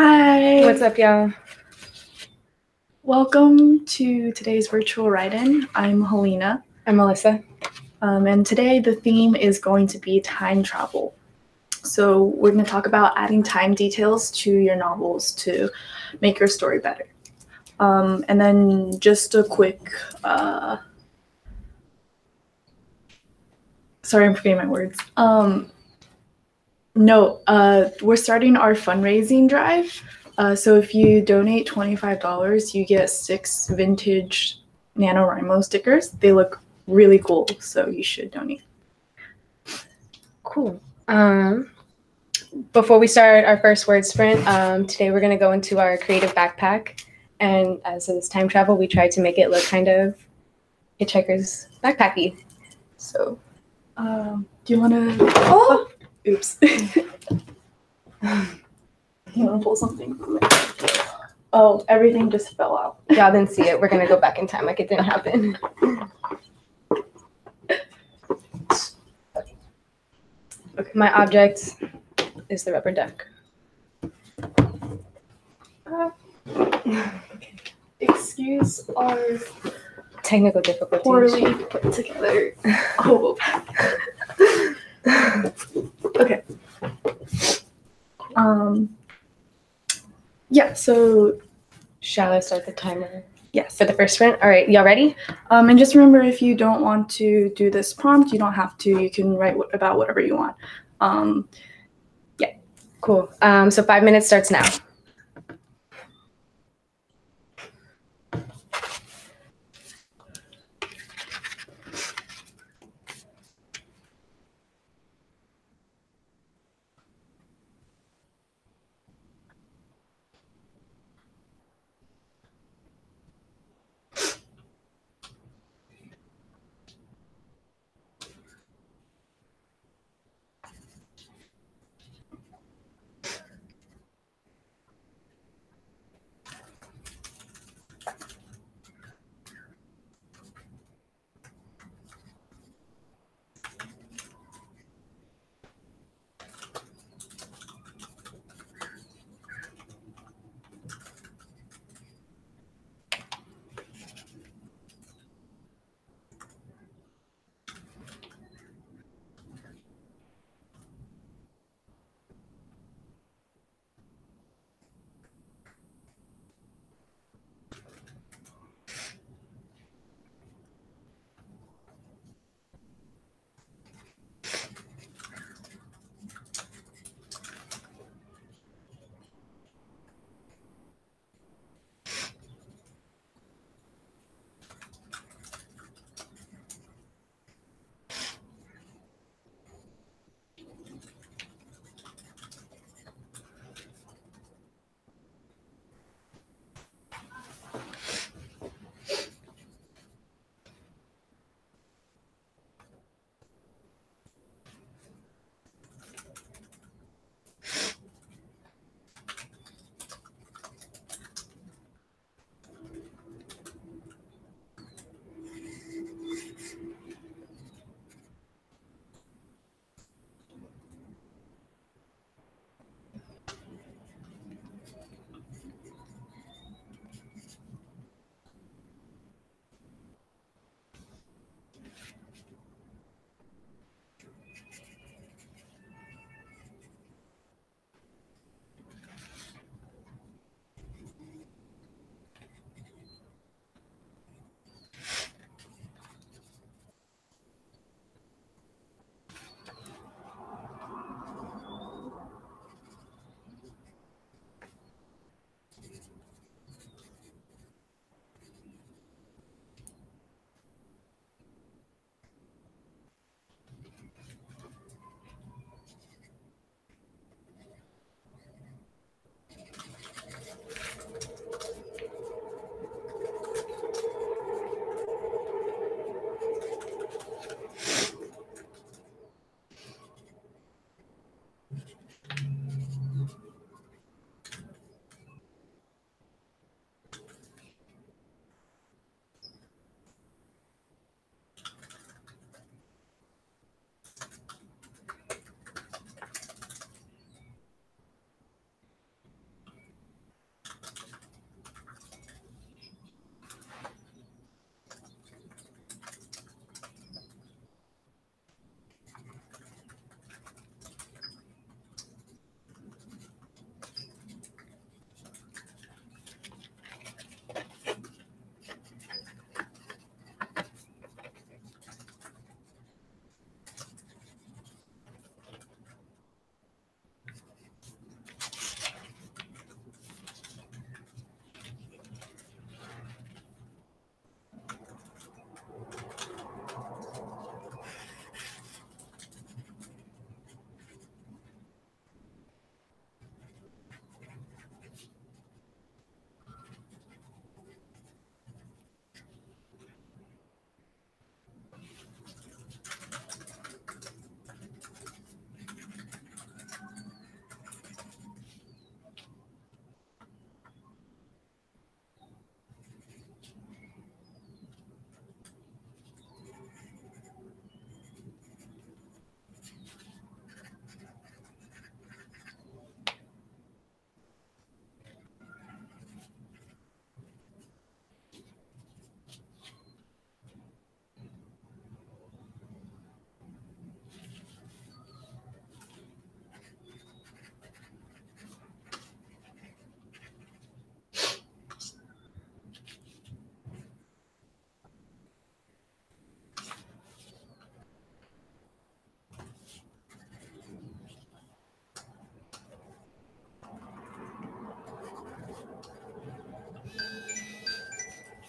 Hi. What's up, y'all? Welcome to today's virtual write-in. I'm Helena. I'm Melissa. And today the theme is going to be time travel. So we're going to talk about adding time details to your novels to make your story better. And then just a quick, sorry, I'm forgetting my words. We're starting our fundraising drive. So if you donate $25, you get 6 vintage NaNoWriMo stickers. They look really cool, so you should donate. Cool. Before we start our first word sprint, today we're going to go into our creative backpack. And as it's time travel, we tried to make it look kind of Hitchhiker's backpacky. So, do you want to... Oh! Oops. You want to pull something? Oh, everything just fell out. Y'all didn't see it. We're going to go back in time like it didn't happen. Okay. My object is the rubber duck. Okay. Excuse our technical difficulties. Poorly put together. Oh. Okay. Yeah, so shall I start the timer? Yes. For the first sprint? All right, y'all ready? And just remember, if you don't want to do this prompt, you don't have to. You can write about whatever you want. Yeah. Cool. So 5 minutes starts now.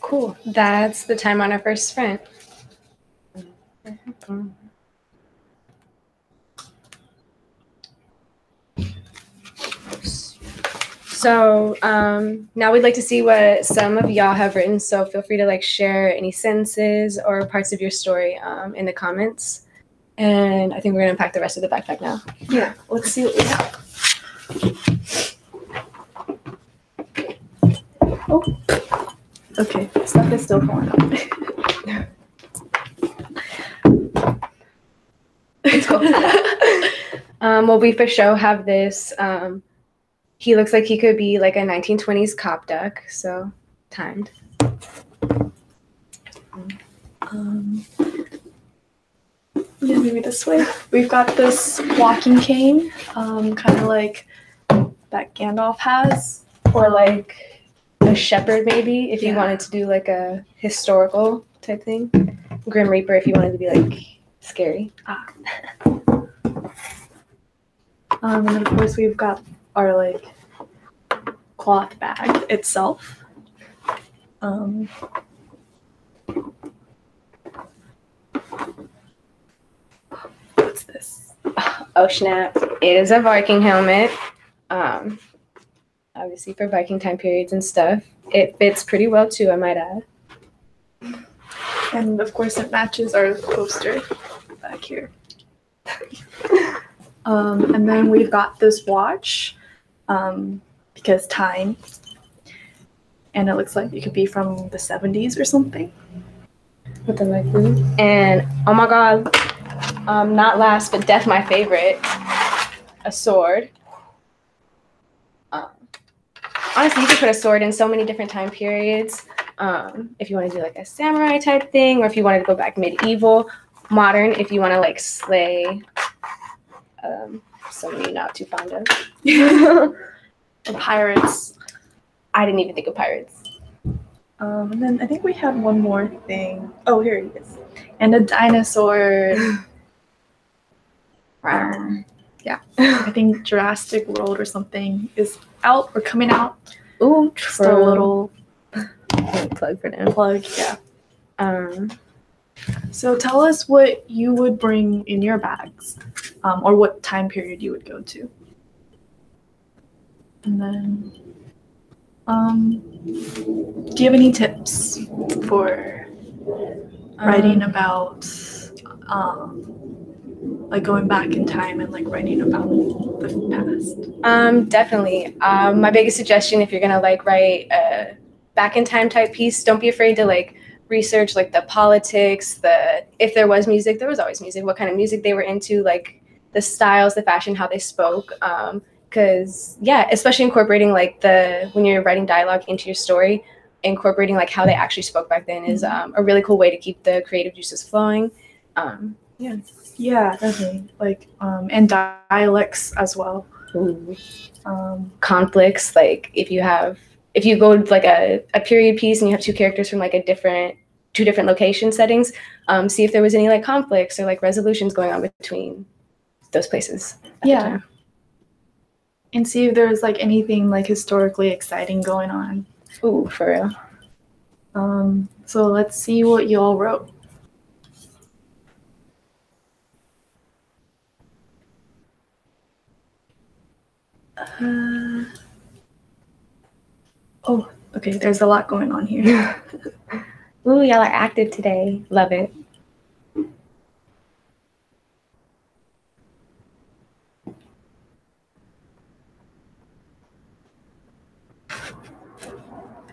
Cool. That's the time on our first sprint. So now we'd like to see what some of y'all have written. So feel free to like share any sentences or parts of your story in the comments. And I think we're gonna unpack the rest of the backpack now. Yeah, let's see what we have. Oh, okay, stuff is still falling out. Let's go. Well, we for sure have this. He looks like he could be like a 1920s cop duck, so timed. Yeah, maybe this way. We've got this walking cane, kind of like that Gandalf has, Or like a shepherd, maybe, if you wanted to do like a historical type thing. Grim Reaper, if you wanted to be like scary. And then of course we've got our like cloth bag itself. What's this? Oh snap! It is a Viking helmet. Obviously for Viking time periods and stuff. It fits pretty well too, I might add. And of course it matches our poster back here. And then we've got this watch, because time, and it looks like it could be from the 70s or something. With the light blue. And oh my god, not last but def my favorite, a sword. Honestly, you could put a sword in so many different time periods. If you want to do like a samurai type thing, or if you wanted to go back medieval, modern, if you want to like slay someone you're not too fond of. And pirates. I didn't even think of pirates. And then I think we have one more thing. Oh, here he is. And a dinosaur. Yeah. I think Jurassic World or something is out or coming out. Ooh, just a little plug for them. Plug, yeah. So tell us what you would bring in your bags, or what time period you would go to. And then, do you have any tips for writing about, like going back in time and like writing about the past? Definitely. My biggest suggestion, if you're gonna like write a back in time type piece, don't be afraid to like research like the politics, if there was music, there was always music, what kind of music they were into, like the styles, the fashion, how they spoke. Because yeah, especially incorporating like when you're writing dialogue into your story, incorporating like how they actually spoke back then is a really cool way to keep the creative juices flowing. Yeah, definitely. Like, and dialects as well. Conflicts, like if you go like a period piece and you have two characters from like two different location settings, see if there was any like conflicts or like resolutions going on between those places. Yeah. And see if there's like anything like historically exciting going on. Ooh, for real. So let's see what you all wrote. Oh, okay, there's a lot going on here. Ooh, y'all are active today. Love it.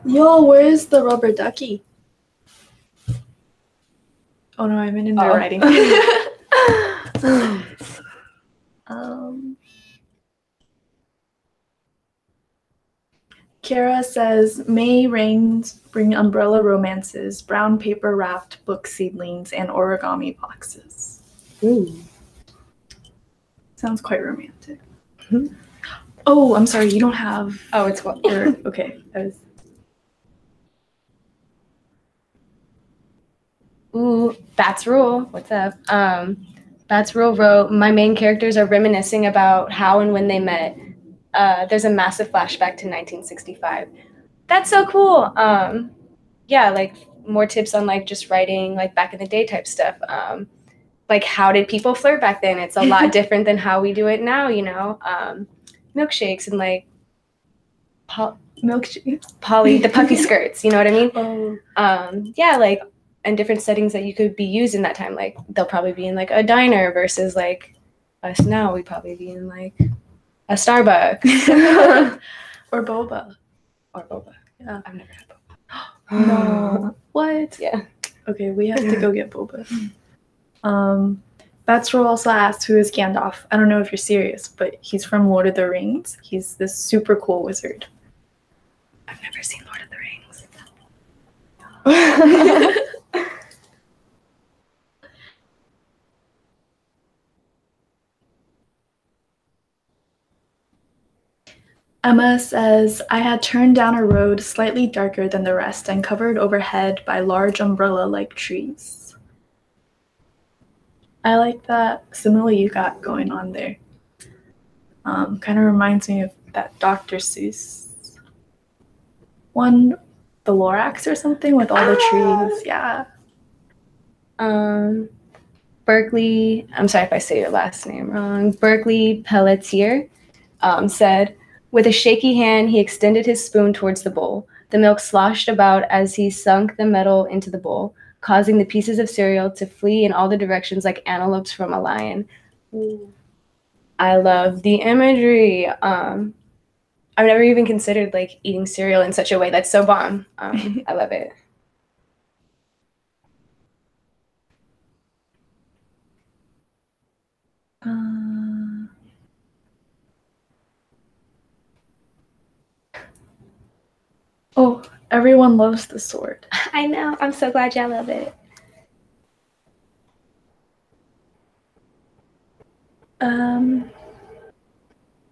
Yo, where's the rubber ducky? Oh no, I'm in there writing. Kara says, May rains bring umbrella romances, brown paper wrapped book seedlings, and origami boxes. Ooh. Sounds quite romantic. Oh, I'm sorry, you don't have... Oh, it's what? Okay. Ooh, Bats Rule. What's up? Bats Rule wrote, my main characters are reminiscing about how and when they met. There's a massive flashback to 1965. That's so cool. yeah, like more tips on like just writing like back in the day type stuff. Like how did people flirt back then? It's a lot different than how we do it now, you know. Milkshakes and like Milkshakes. the puffy skirts, you know what I mean? Oh. Yeah, like and different settings that you could be used in that time. Like they'll probably be in like a diner versus like us now. We'd probably be in like a Starbucks Or boba. or boba. Yeah. I've never had boba. No. What? Yeah. Okay, we have to go get boba. Batsroll also asked, who is Gandalf? I don't know if you're serious, but he's from Lord of the Rings. He's this super cool wizard. I've never seen Lord of the Rings. Emma says, I had turned down a road slightly darker than the rest and covered overhead by large umbrella-like trees. I like that simile you got going on there. Kind of reminds me of that Dr. Seuss one, the Lorax or something with all the trees. Yeah. Berkeley, I'm sorry if I say your last name wrong. Berkeley Pelletier said, with a shaky hand, he extended his spoon towards the bowl. The milk sloshed about as he sunk the metal into the bowl, causing the pieces of cereal to flee in all the directions like antelopes from a lion. Ooh. I love the imagery. I've never even considered like eating cereal in such a way. That's so bomb. I love it. Oh, everyone loves the sword. I know. I'm so glad y'all love it.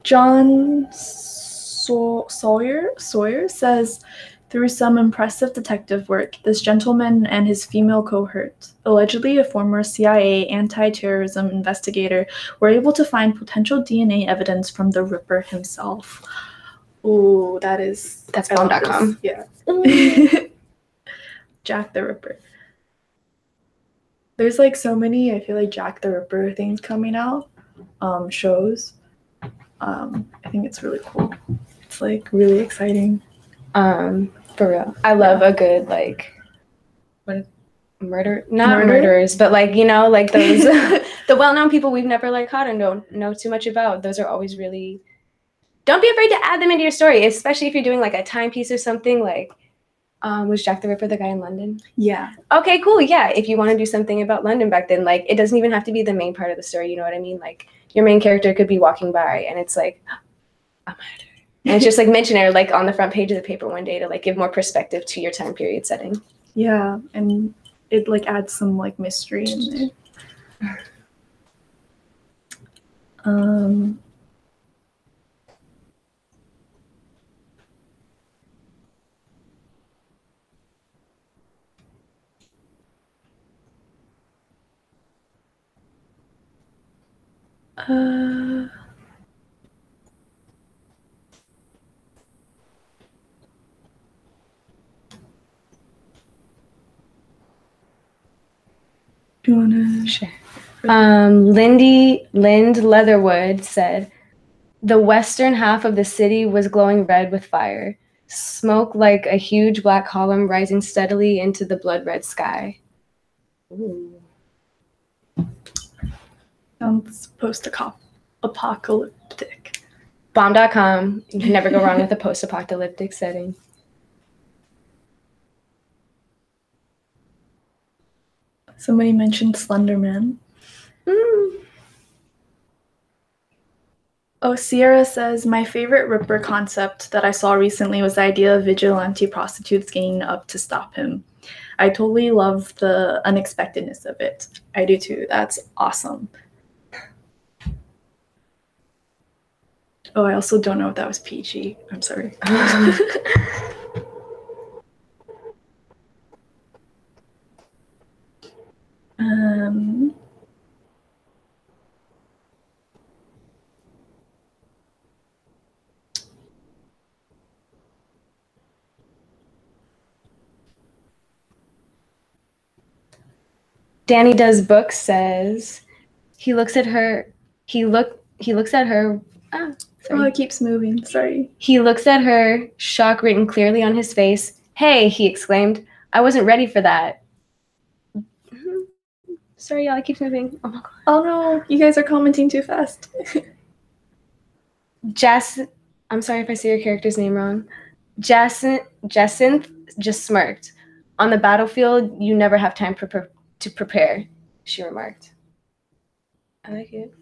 John Sawyer says, through some impressive detective work, this gentleman and his female cohort, allegedly a former CIA anti-terrorism investigator, were able to find potential DNA evidence from the Ripper himself. Ooh, that's bomb.com. Yeah. Jack the Ripper. There's like so many, I feel like Jack the Ripper things coming out, shows. I think it's really cool. It's like really exciting. For real. I love a good like murderers, but like, you know, like those the well-known people we've never like caught and don't know too much about. Those are always really, don't be afraid to add them into your story, especially if you're doing like a timepiece or something. Like was Jack the Ripper the guy in London? Yeah. Okay, cool. Yeah, if you want to do something about London back then, like it doesn't even have to be the main part of the story, you know what I mean? Like your main character could be walking by and it's like a murder, and it's just like mention it like on the front page of the paper one day to like give more perspective to your time period setting. Yeah, and it like adds some like mystery in there. Do you wanna? Sure. Lind Leatherwood said, the western half of the city was glowing red with fire, smoke like a huge black column rising steadily into the blood-red sky. Ooh. Sounds post-apocalyptic. Bomb.com. You can never go wrong with a post-apocalyptic setting. Somebody mentioned Slender Man. Oh, Sierra says, my favorite Ripper concept that I saw recently was the idea of vigilante prostitutes ganging up to stop him. I totally love the unexpectedness of it. I do too. That's awesome. Oh, I also don't know if that was PG. I'm sorry. Danny Does Book says he looks at her. He looks at her. Oh, it keeps moving. Sorry. He looks at her, shock written clearly on his face. "Hey," he exclaimed. "I wasn't ready for that." Sorry, y'all. It keeps moving. Oh my god. Oh no, you guys are commenting too fast. I'm sorry if I say your character's name wrong. Jacinth just smirked. "On the battlefield, you never have time to prepare," she remarked. I like it.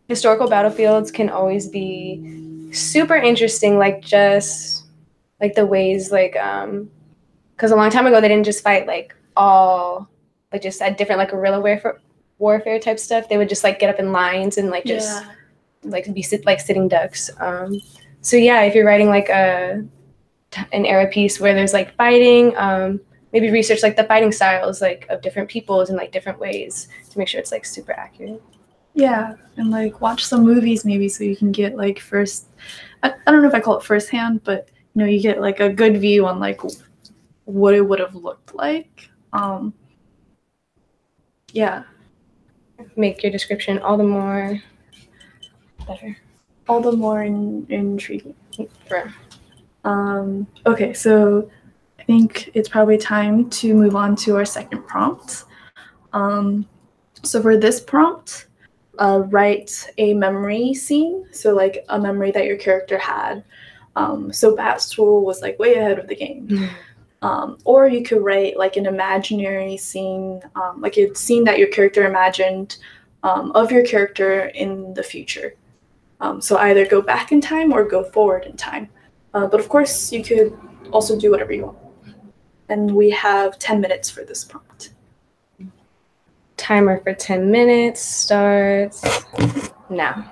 Historical battlefields can always be super interesting, like just like the ways because a long time ago they didn't just fight just at different like guerrilla warfare type stuff. They would just like get up in lines and like be sitting ducks. So yeah, if you're writing like an era piece where there's like fighting, maybe research like the fighting styles like of different peoples in like different ways to make sure it's like super accurate. Yeah, and like watch some movies maybe so you can get like I don't know if I call it firsthand, but you get like a good view on like what it would have looked like. Yeah. Make your description all the more better. All the more intriguing. For Okay, so I think it's probably time to move on to our second prompt. So for this prompt, write a memory scene. So like a memory that your character had. So Batstool was like way ahead of the game. Or you could write like an imaginary scene, like a scene that your character imagined of your character in the future. So either go back in time or go forward in time. But of course, you could also do whatever you want. And we have 10 minutes for this prompt. Timer for 10 minutes starts now.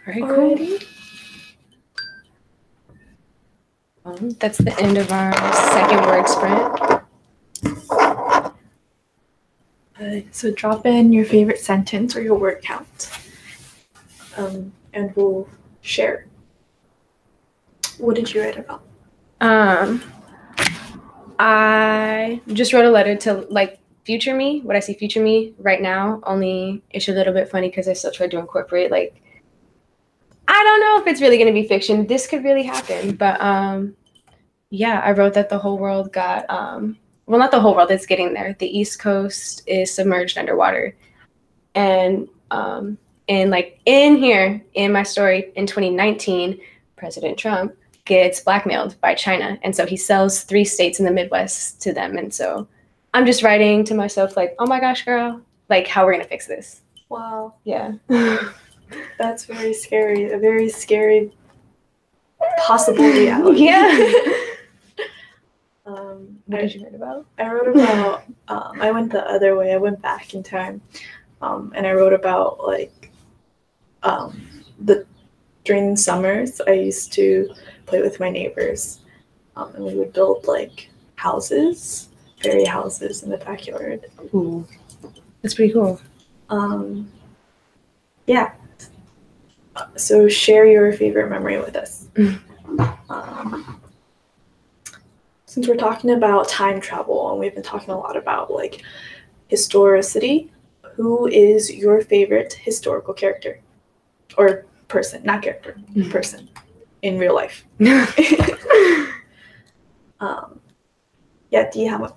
Very cool. That's the end of our second word sprint. So drop in your favorite sentence or your word count, and we'll share. What did you write about? I just wrote a letter to like future me, what I see future me right now, only it's a little bit funny because I still tried to incorporate like, I don't know if it's really going to be fiction. This could really happen. But yeah, I wrote that the whole world got, well, not the whole world, it's getting there. The East Coast is submerged underwater. And in here, in my story, in 2019, President Trump gets blackmailed by China. And so he sells 3 states in the Midwest to them. And so I'm just writing to myself like, oh my gosh, girl, like how we're going to fix this. Wow. Yeah. That's very scary. A very scary possible reality. Yeah. What did you write about? I wrote about, I went the other way. I went back in time. And I wrote about like during summers, I used to play with my neighbors, and we would build like houses, fairy houses in the backyard. Ooh, that's pretty cool. Yeah. So share your favorite memory with us. Since we're talking about time travel, and we've been talking a lot about like historicity, who is your favorite historical character or person, not character, person in real life? Yeah, do you have one?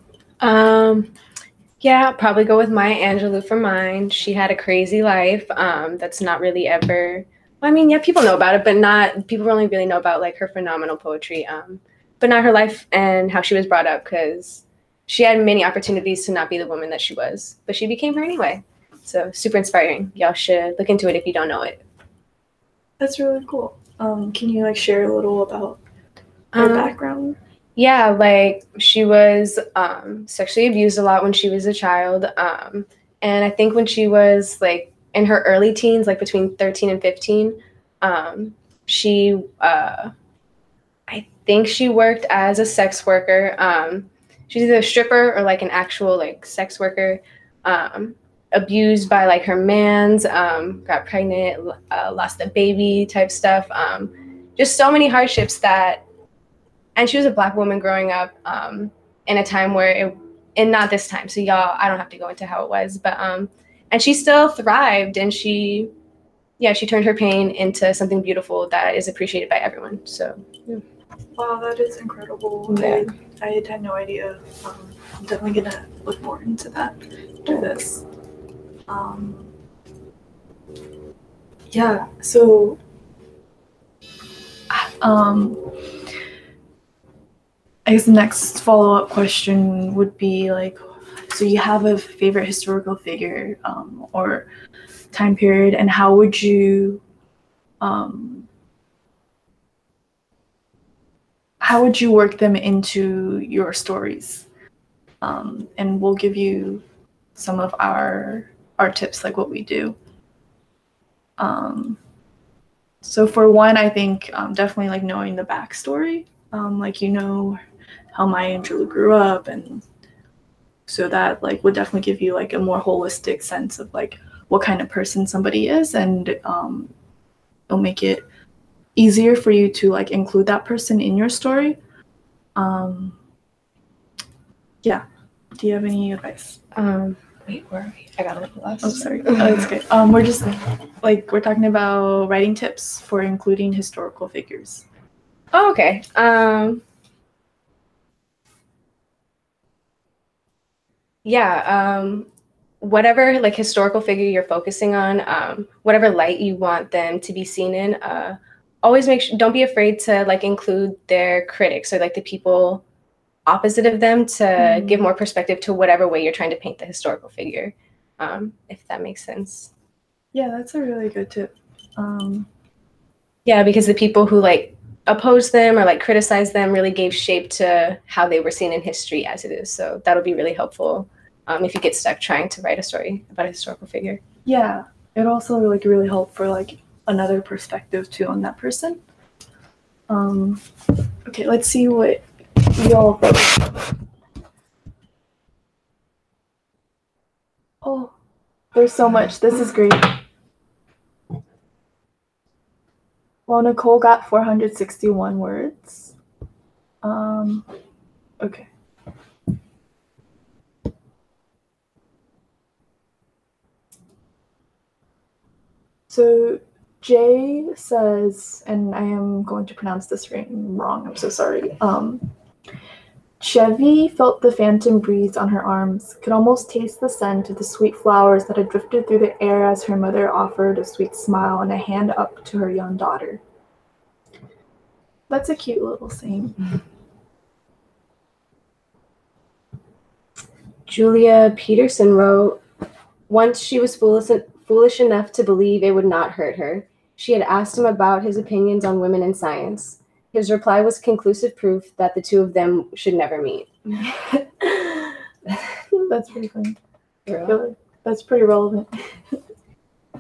Yeah, I'll probably go with Maya Angelou for mine. She had a crazy life. That's not really ever, well, I mean, yeah, people know about it, but not, people only really know about like her phenomenal poetry, but not her life and how she was brought up, because she had many opportunities to not be the woman that she was, but she became her anyway. So super inspiring. Y'all should look into it if you don't know it. That's really cool. Can you like share a little about her background? Yeah, like she was sexually abused a lot when she was a child. And I think when she was like in her early teens, like between 13 and 15, she, I think she worked as a sex worker. She's either a stripper or like an actual like sex worker. Abused by like her mans, got pregnant, lost a baby type stuff. Just so many hardships that, and she was a Black woman growing up in a time where and not this time. So y'all, I don't have to go into how it was, but, and she still thrived, and she turned her pain into something beautiful that is appreciated by everyone. So, yeah. Wow, that is incredible. Yeah. I had no idea. I'm definitely gonna look more into that through this. Yeah, so I guess the next follow-up question would be like, so you have a favorite historical figure or time period, and how would you work them into your stories? And we'll give you some of our tips, like what we do. So for one, I think definitely like knowing the backstory, like how Maya Angelou grew up, and so that like would definitely give you like a more holistic sense of like what kind of person somebody is, and it'll make it easier for you to like include that person in your story. Yeah. Do you have any advice? Wait, where are we? I got a little lost. Oh, sorry. It's good. We're just we're talking about writing tips for including historical figures. Oh, okay. Whatever like historical figure you're focusing on, whatever light you want them to be seen in, always don't be afraid to like include their critics or like the people opposite of them to give more perspective to whatever way you're trying to paint the historical figure, if that makes sense. Yeah, that's a really good tip. Yeah, because the people who like oppose them or like criticize them really gave shape to how they were seen in history as it is. So that'll be really helpful if you get stuck trying to write a story about a historical figure. Yeah, it also like really helped for like another perspective too on that person. Okay, let's see what y'all think. Oh, there's so much. This is great. Well, Nicole got 461 words. Okay. So Jay says, and I am going to pronounce this wrong, I'm so sorry. Chevy felt the phantom breeze on her arms, could almost taste the scent of the sweet flowers that had drifted through the air as her mother offered a sweet smile and a hand up to her young daughter. That's a cute little saying. Julia Peterson wrote, once she was foolish enough to believe it would not hurt her. She had asked him about his opinions on women in science. His reply was conclusive proof that the two of them should never meet. That's pretty funny. That's pretty relevant.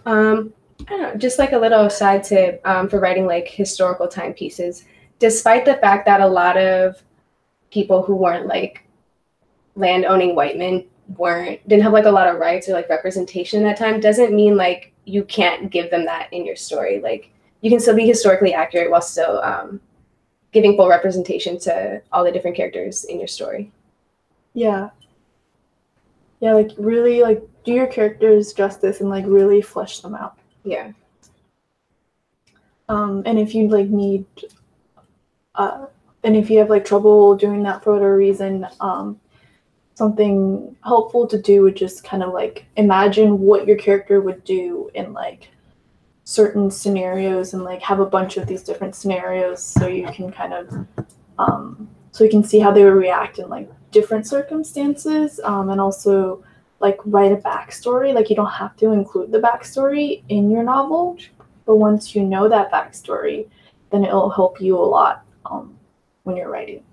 I don't know, just like a little side tip for writing like historical timepieces. Despite the fact that a lot of people who weren't like land-owning white men didn't have like a lot of rights or like representation at that time, doesn't mean like you can't give them that in your story. Like you can still be historically accurate while still giving full representation to all the different characters in your story. Yeah, like really like do your characters justice and like really flesh them out. Yeah. And if you like need and if you have like trouble doing that for whatever reason, something helpful to do would just kind of like imagine what your character would do in like certain scenarios and like have a bunch of these different scenarios so you can kind of so you can see how they would react in like different circumstances, and also like write a backstory. Like you don't have to include the backstory in your novel, but once you know that backstory, then it'll help you a lot when you're writing.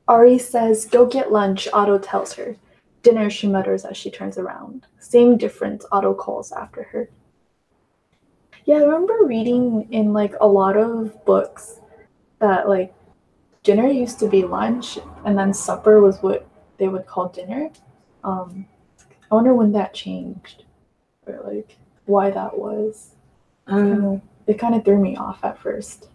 Ari says, "Go get lunch," Otto tells her. "Dinner," she mutters as she turns around. Same difference, Otto calls after her. Yeah, I remember reading in like a lot of books that like dinner used to be lunch and then supper was what they would call dinner. I wonder when that changed or like why that was. It kind of threw me off at first.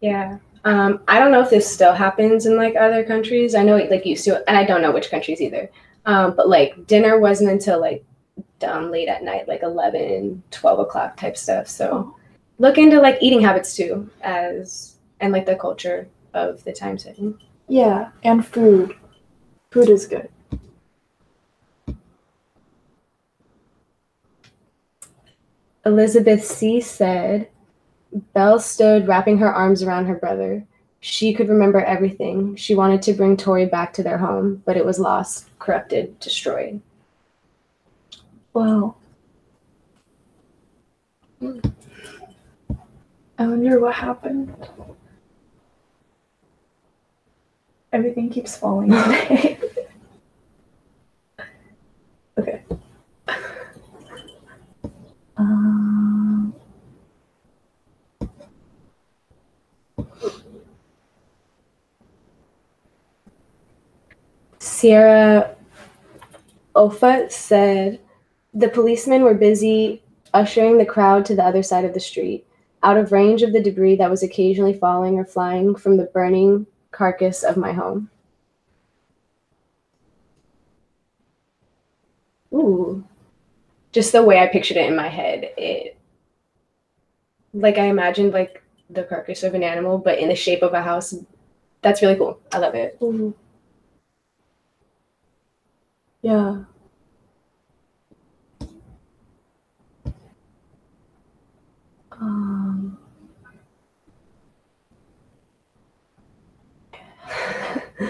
Yeah. I don't know if this still happens in like other countries. I know it like used to, and I don't know which countries either. But like dinner wasn't until like late at night, like 11, 12 o'clock type stuff. So look into like eating habits too, and like the culture of the time setting. Yeah, and food. Food is good. Elizabeth C. said, Belle stood wrapping her arms around her brother. She could remember everything. She wanted to bring Tori back to their home, but it was lost, corrupted, destroyed. Wow. I wonder what happened. Everything keeps falling today. Okay. Sierra Ofa said, the policemen were busy ushering the crowd to the other side of the street, out of range of the debris that was occasionally falling or flying from the burning carcass of my home. Ooh. Just the way I pictured it in my head, like I imagined like the carcass of an animal, but in the shape of a house. That's really cool. I love it. Ooh. Yeah.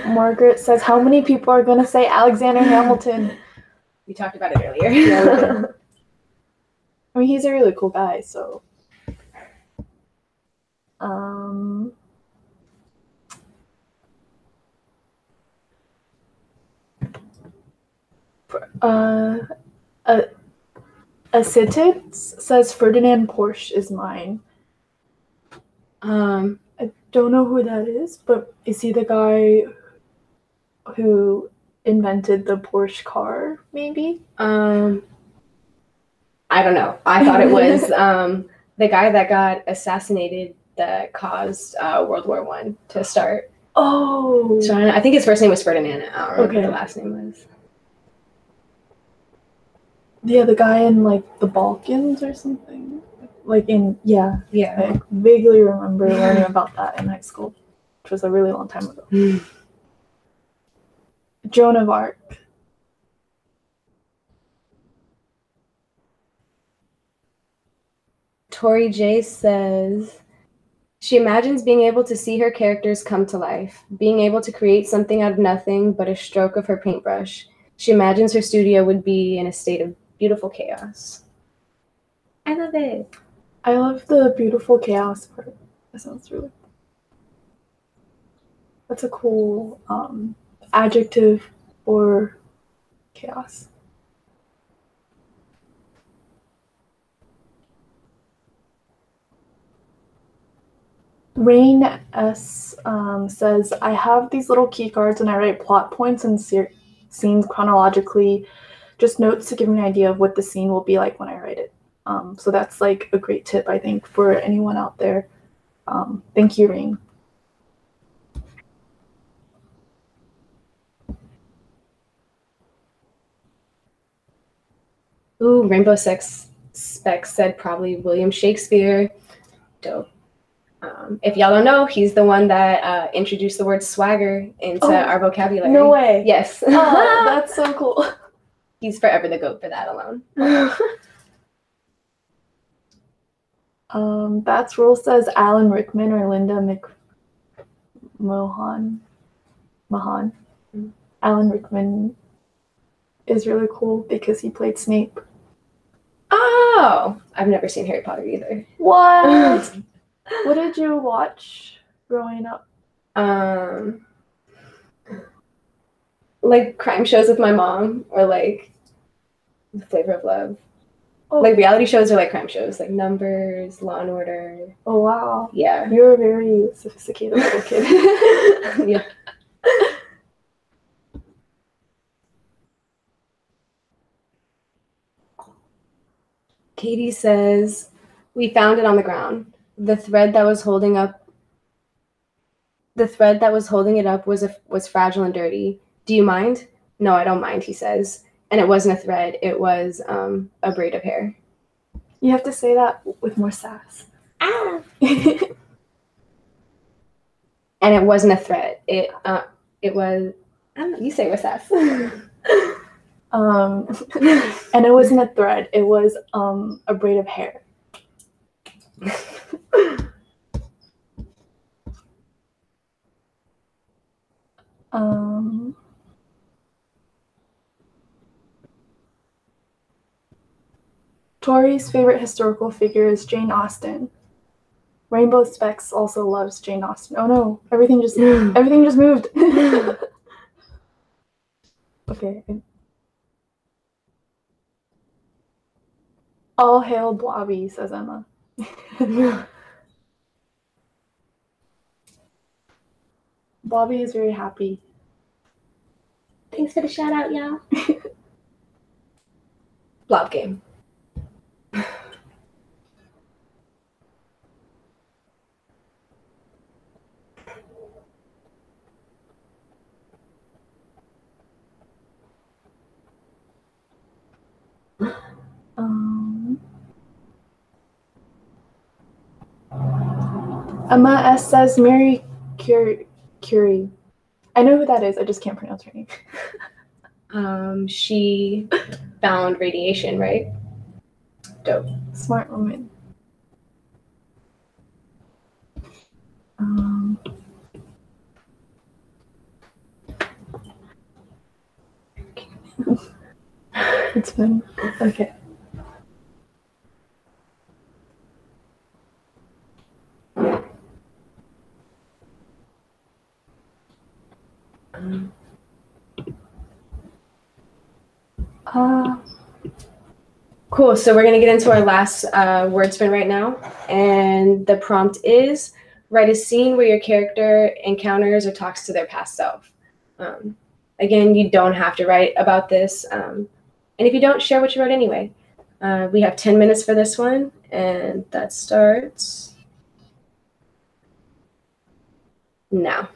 Margaret says, "How many people are going to say Alexander Hamilton?" We talked about it earlier. Yeah, I mean, he's a really cool guy, so. A Asititz says Ferdinand Porsche is mine. I don't know who that is, but is he the guy who invented the Porsche car, maybe? I don't know. I thought it was the guy that got assassinated that caused World War I to start. Oh. So I think his first name was Ferdinand. I don't remember what the last name was. Yeah, the guy in like the Balkans or something. Yeah. I vaguely remember learning about that in high school, which was a really long time ago. Joan of Arc. Tori J says she imagines being able to see her characters come to life, being able to create something out of nothing but a stroke of her paintbrush. She imagines her studio would be in a state of beautiful chaos. I love it. I love the beautiful chaos part. That sounds really cool. That's a cool adjective for chaos. Rain S says, I have these little key cards and I write plot points and scenes chronologically, just notes to give me an idea of what the scene will be like when I write it. So that's like a great tip, I think, for anyone out there. Thank you, Rain. Ooh, Rainbow Six Specs said probably William Shakespeare. Dope. If y'all don't know, he's the one that introduced the word swagger into our vocabulary. No way. Yes. Oh, that's so cool. He's forever the GOAT for that alone. That's Rule says Alan Rickman or Linda McMahon. Alan Rickman is really cool because he played Snape. Oh, I've never seen Harry Potter either. What? What did you watch growing up? Like crime shows with my mom, or like The Flavor of Love. Oh. Like reality shows are like crime shows, like Numbers, Law and Order. Oh wow. Yeah. You're a very sophisticated little kid. Yeah. Katie says, we found it on the ground. The thread that was holding it up was fragile and dirty. Do you mind? No, I don't mind, he says. And it wasn't a thread, it was a braid of hair. You have to say that with more sass. Ah. And it wasn't a thread. It was, I don't know, you say it with sass. And it wasn't a thread, it was a braid of hair. Tori's favorite historical figure is Jane Austen. Rainbow Specs also loves Jane Austen. Oh no, everything just moved. Okay. All hail Blobby, says Emma. Blobby is very happy. Thanks for the shout out, y'all. Blob game. Emma S says Mary Curie. I know who that is. I just can't pronounce her name. She found radiation, right? Dope. Smart woman. It's fun. Okay. Cool. So we're going to get into our last word spin right now. And the prompt is write a scene where your character encounters or talks to their past self. Again, you don't have to write about this. And if you don't, share what you wrote anyway. We have 10 minutes for this one, and that starts now.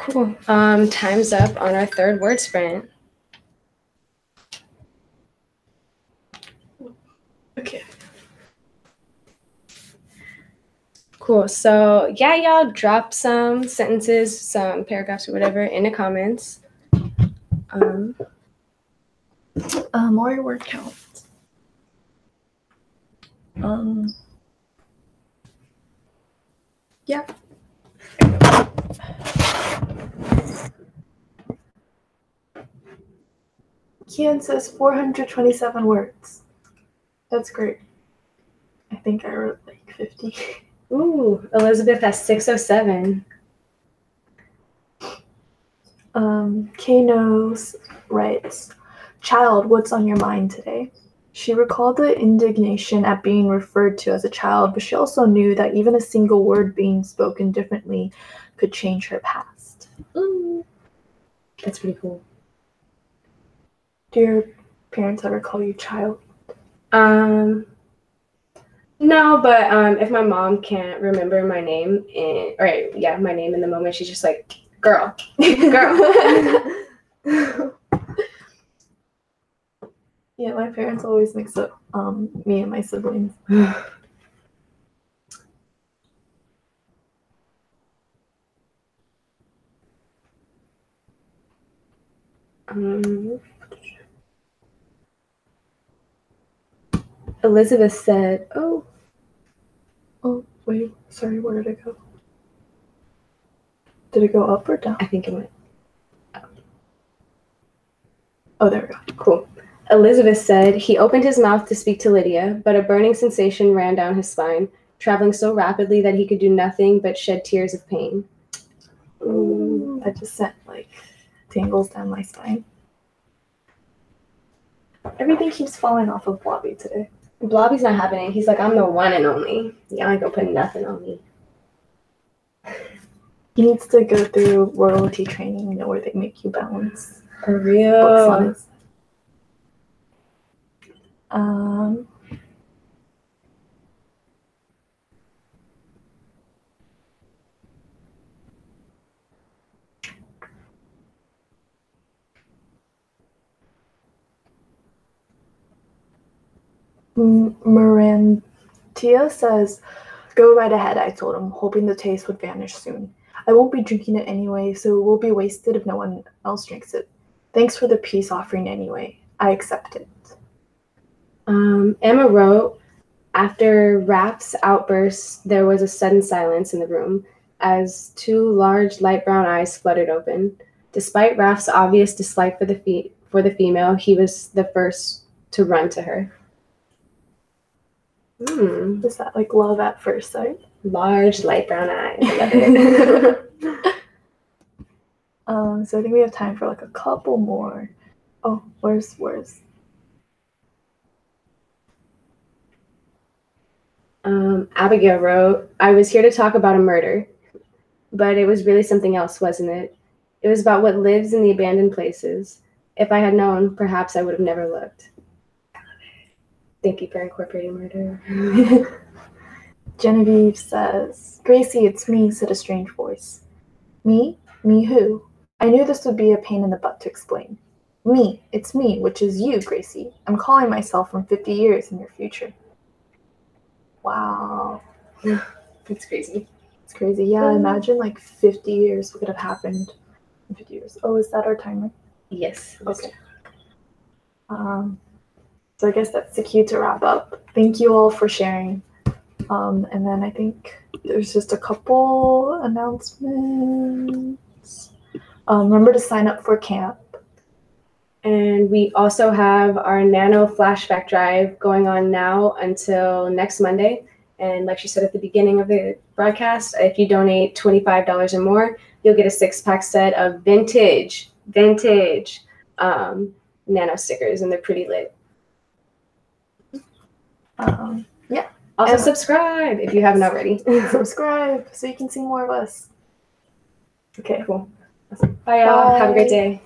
Cool. Time's up on our third word sprint. Okay. Cool. So yeah, y'all drop some sentences, some paragraphs, or whatever in the comments. Or your word count. Yeah. Kian says 427 words. That's great. I think I wrote like 50. Ooh, Elizabeth has 607. Knos writes, "Child, what's on your mind today?" She recalled the indignation at being referred to as a child, but she also knew that even a single word being spoken differently could change her past. Ooh, that's pretty cool. Do your parents ever call you child? No, but if my mom can't remember my name my name in the moment, she's just like, girl. Yeah, my parents always mix up me and my siblings. Elizabeth said, oh, wait, sorry, where did it go? Did it go up or down? I think it went up. Oh, there we go. Cool. Elizabeth said, he opened his mouth to speak to Lydia, but a burning sensation ran down his spine, traveling so rapidly that he could do nothing but shed tears of pain. Ooh, that just sent like tingles down my spine. Everything keeps falling off of Blobby today. Blobby's not happening. He's like, I'm the one and only. Y'all ain't gonna put nothing on me. He needs to go through royalty training, you know, where they make you balance. For real. Books on his. Mirantia says, "Go right ahead," I told him, hoping the taste would vanish soon. "I won't be drinking it anyway, so it will be wasted if no one else drinks it. Thanks for the peace offering anyway. I accept it." Emma wrote, after Raph's outbursts, there was a sudden silence in the room as two large light brown eyes fluttered open. Despite Raph's obvious dislike for the female, he was the first to run to her. Is that like love at first sight? Large light brown eyes. I love it. So I think we have time for like a couple more. Oh, where's? Abigail wrote, I was here to talk about a murder, but it was really something else, wasn't it? It was about what lives in the abandoned places. If I had known, perhaps I would have never looked. Thank you for incorporating murder. Genevieve says, "Gracie, it's me," said a strange voice. "Me? Me who?" I knew this would be a pain in the butt to explain. "Me, it's me, which is you, Gracie. I'm calling myself from 50 years in your future." Wow. It's crazy. It's crazy. Yeah, imagine like 50 years what could have happened in 50 years. Oh, is that our timer? Yes. Okay. So I guess that's the cue to wrap up. Thank you all for sharing. And then I think there's just a couple announcements. Remember to sign up for camp. And we also have our Nano flashback drive going on now until next Monday. And like she said at the beginning of the broadcast, if you donate $25 or more, you'll get a 6-pack set of vintage Nano stickers, and they're pretty lit. Yeah. Also, subscribe if you haven't already. Subscribe so you can see more of us. Okay, cool. Bye, y'all. Have a great day.